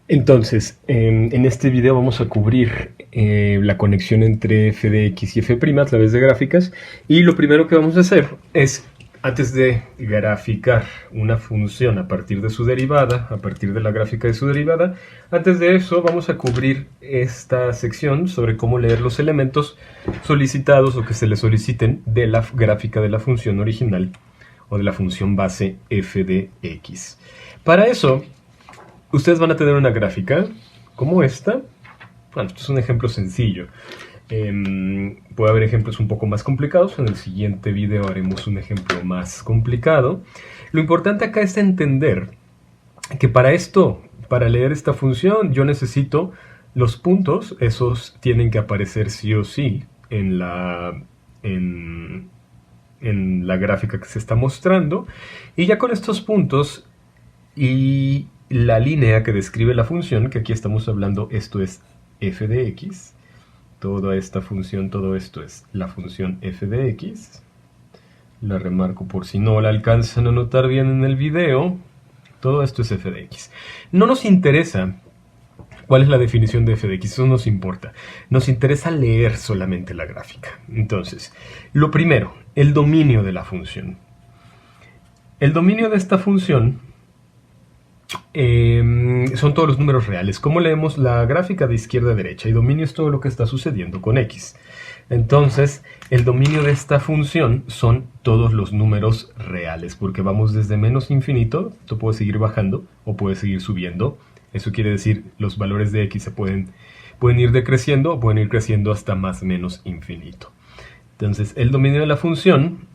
Entonces, en este video vamos a cubrir la conexión entre f de x y f' a través de gráficas. Y lo primero que vamos a hacer es, antes de graficar una función a partir de su derivada, a partir de la gráfica de su derivada, antes de eso vamos a cubrir esta sección sobre cómo leer los elementos solicitados o que se le soliciten de la gráfica de la función original o de la función base f de x. Para eso, ustedes van a tener una gráfica como esta. Bueno, esto es un ejemplo sencillo. Puede haber ejemplos un poco más complicados. En el siguiente video haremos un ejemplo más complicado. Lo importante acá es entender que para esto, para leer esta función, yo necesito los puntos. Esos tienen que aparecer sí o sí en la gráfica que se está mostrando. Y ya con estos puntos y la línea que describe la función, que aquí estamos hablando, esto es f de x, toda esta función, todo esto es la función f de x. La remarco por si no la alcanzan a notar bien en el video. Todo esto es f de x. No nos interesa cuál es la definición de f de x, eso no nos importa. Nos interesa leer solamente la gráfica. Entonces, lo primero, el dominio de la función. El dominio de esta función son todos los números reales. ¿Cómo leemos la gráfica de izquierda a derecha? Y dominio es todo lo que está sucediendo con x. Entonces, el dominio de esta función son todos los números reales, porque vamos desde menos infinito, esto puede seguir bajando o puede seguir subiendo. Eso quiere decir, los valores de x pueden ir decreciendo o pueden ir creciendo hasta más menos infinito. Entonces, el dominio de la función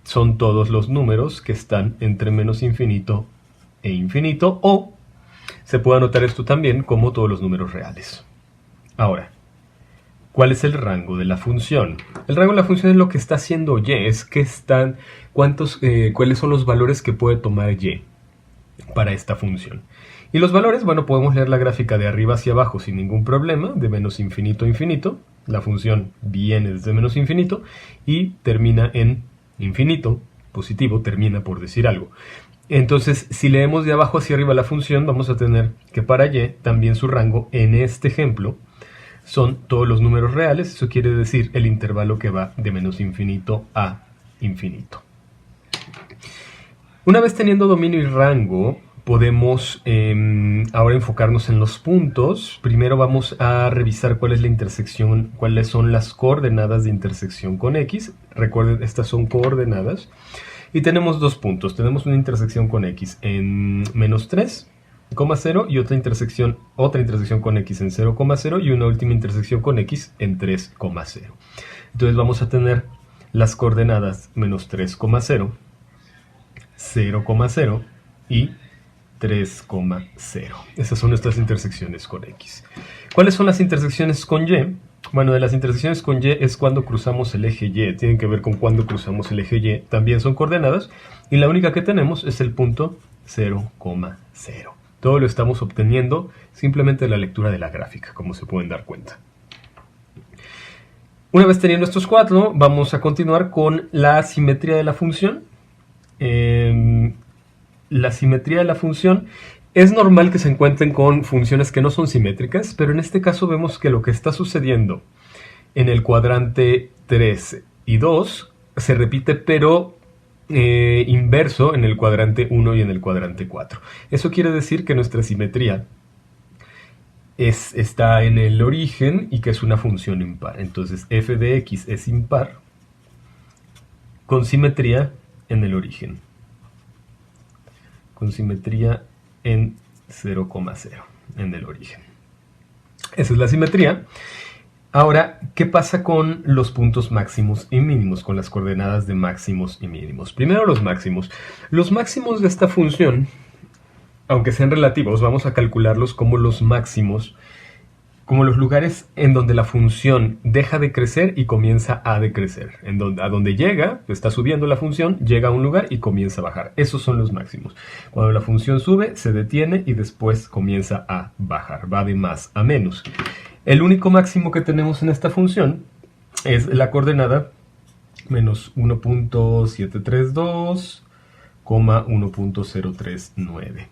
son todos los números que están entre menos infinito e infinito, o se puede anotar esto también como todos los números reales. Ahora, ¿cuál es el rango de la función? El rango de la función es lo que está haciendo y, es que cuáles son los valores que puede tomar y para esta función. Y los valores, bueno, podemos leer la gráfica de arriba hacia abajo sin ningún problema, de menos infinito a infinito. La función viene desde menos infinito y termina en infinito, positivo, termina por decir algo. Entonces, si leemos de abajo hacia arriba la función, vamos a tener que para y también su rango, en este ejemplo, son todos los números reales. Eso quiere decir el intervalo que va de menos infinito a infinito. Una vez teniendo dominio y rango, podemos ahora enfocarnos en los puntos. Primero vamos a revisar cuál es la intersección, cuáles son las coordenadas de intersección con x. Recuerden, estas son coordenadas. Y tenemos dos puntos. Tenemos una intersección con x en menos 3,0 y otra intersección con x en 0,0 y una última intersección con x en 3,0. Entonces vamos a tener las coordenadas menos 3,0, 0,0 y 3,0. Esas son nuestras intersecciones con x. ¿Cuáles son las intersecciones con y? Bueno, de las intersecciones con y es cuando cruzamos el eje y. Tienen que ver con cuando cruzamos el eje y. También son coordenadas. Y la única que tenemos es el punto 0,0. Todo lo estamos obteniendo simplemente de la lectura de la gráfica, como se pueden dar cuenta. Una vez teniendo estos cuatro, vamos a continuar con la simetría de la función. La simetría de la función, es normal que se encuentren con funciones que no son simétricas, pero en este caso vemos que lo que está sucediendo en el cuadrante 3 y 2 se repite, pero inverso en el cuadrante 1 y en el cuadrante 4. Eso quiere decir que nuestra simetría está en el origen y que es una función impar. Entonces f de x es impar con simetría en el origen. Con simetría en 0,0 en el origen. Esa es la simetría. Ahora, ¿qué pasa con los puntos máximos y mínimos, con las coordenadas de máximos y mínimos? Primero los máximos. Los máximos de esta función, aunque sean relativos, vamos a calcularlos como los máximos, como los lugares en donde la función deja de crecer y comienza a decrecer. A donde llega, está subiendo la función, llega a un lugar y comienza a bajar. Esos son los máximos. Cuando la función sube, se detiene y después comienza a bajar. Va de más a menos. El único máximo que tenemos en esta función es la coordenada menos 1.732, 1.039.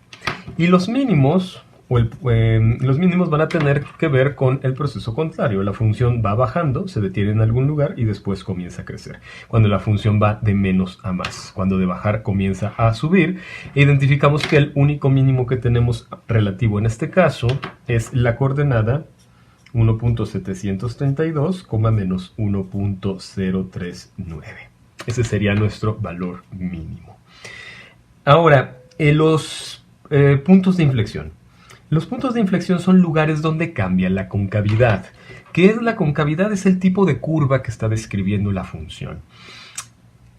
Y los mínimos los mínimos van a tener que ver con el proceso contrario. La función va bajando, se detiene en algún lugar y después comienza a crecer. Cuando la función va de menos a más, cuando de bajar comienza a subir, identificamos que el único mínimo que tenemos relativo en este caso es la coordenada 1.732, menos 1.039. Ese sería nuestro valor mínimo. Ahora, los puntos de inflexión. Los puntos de inflexión son lugares donde cambia la concavidad. ¿Qué es la concavidad? Es el tipo de curva que está describiendo la función.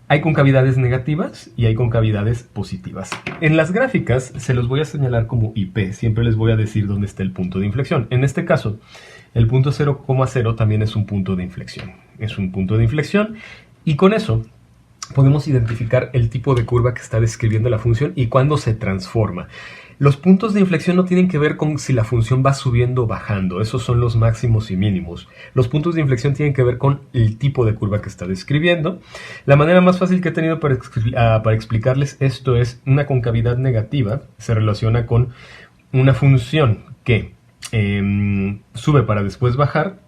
Hay concavidades negativas y hay concavidades positivas. En las gráficas se los voy a señalar como IP. Siempre les voy a decir dónde está el punto de inflexión. En este caso, el punto 0,0 también es un punto de inflexión. Es un punto de inflexión y con eso podemos identificar el tipo de curva que está describiendo la función y cuándo se transforma. Los puntos de inflexión no tienen que ver con si la función va subiendo o bajando, esos son los máximos y mínimos. Los puntos de inflexión tienen que ver con el tipo de curva que está describiendo. La manera más fácil que he tenido para explicarles esto es una concavidad negativa, se relaciona con una función que sube para después bajar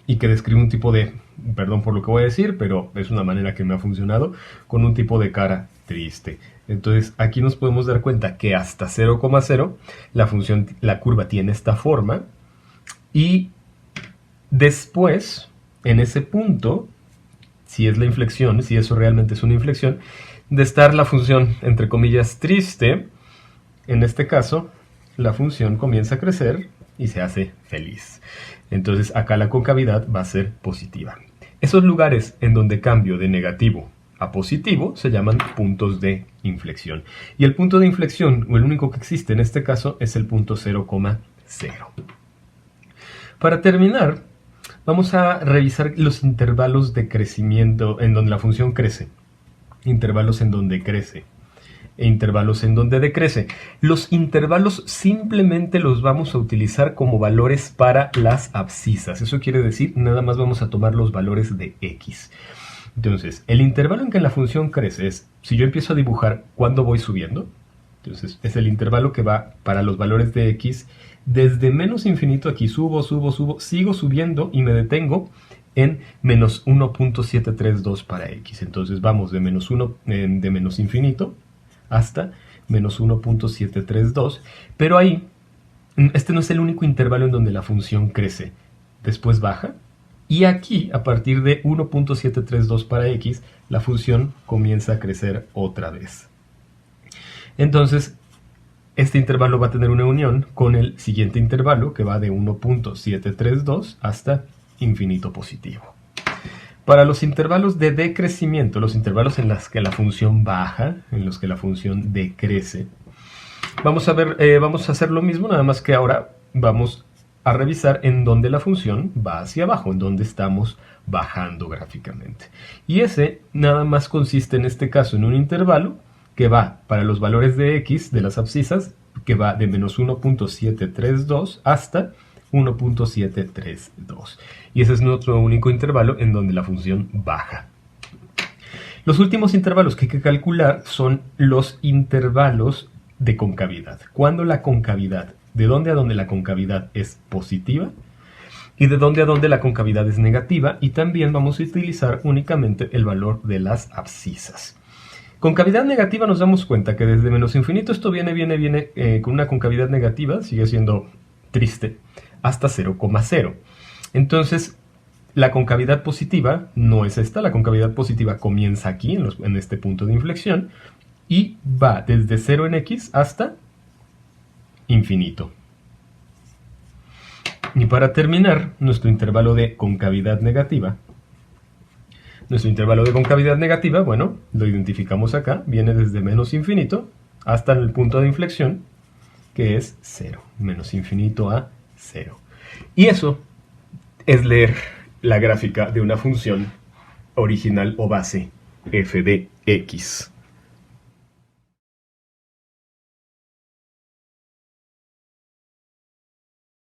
y que describe un tipo de, perdón por lo que voy a decir, pero es una manera que me ha funcionado, con un tipo de cara triste. Entonces aquí nos podemos dar cuenta que hasta 0,0 la curva tiene esta forma y después, en ese punto, si es la inflexión, si eso realmente es una inflexión, de estar la función, entre comillas, triste, en este caso, la función comienza a crecer y se hace feliz. Entonces acá la concavidad va a ser positiva. Esos lugares en donde cambio de negativo a positivo se llaman puntos de inflexión. Y el punto de inflexión, o el único que existe en este caso, es el punto 0,0. Para terminar, vamos a revisar los intervalos de crecimiento en donde la función crece. Intervalos en donde crece e intervalos en donde decrece. Los intervalos simplemente los vamos a utilizar como valores para las abscisas. Eso quiere decir, nada más vamos a tomar los valores de x. Entonces, el intervalo en que la función crece es, si yo empiezo a dibujar cuándo voy subiendo, entonces es el intervalo que va para los valores de x, desde menos infinito aquí subo, sigo subiendo y me detengo en menos 1.732 para x. Entonces vamos de menos infinito hasta menos 1.732, pero ahí, este no es el único intervalo en donde la función crece, después baja, y aquí, a partir de 1.732 para x, la función comienza a crecer otra vez. Entonces, este intervalo va a tener una unión con el siguiente intervalo, que va de 1.732 hasta infinito positivo. Para los intervalos de decrecimiento, los intervalos en los que la función baja, en los que la función decrece, vamos a hacer lo mismo, nada más que ahora vamos a revisar en dónde la función va hacia abajo, en dónde estamos bajando gráficamente. Y ese nada más consiste en este caso en un intervalo que va para los valores de x de las abscisas, que va de menos 1.732 hasta 1.732. Y ese es nuestro único intervalo en donde la función baja. Los últimos intervalos que hay que calcular son los intervalos de concavidad. Cuando la concavidad, de dónde a dónde la concavidad es positiva y de dónde a dónde la concavidad es negativa, y también vamos a utilizar únicamente el valor de las abscisas. Concavidad negativa, nos damos cuenta que desde menos infinito esto viene con una concavidad negativa, sigue siendo triste, hasta 0,0. Entonces, la concavidad positiva no es esta, la concavidad positiva comienza aquí, en este punto de inflexión, y va desde 0 en x hasta infinito. Y para terminar, nuestro intervalo de concavidad negativa, bueno, lo identificamos acá, viene desde menos infinito hasta el punto de inflexión, que es 0, menos infinito a 0. Y eso es leer la gráfica de una función original o base f de x.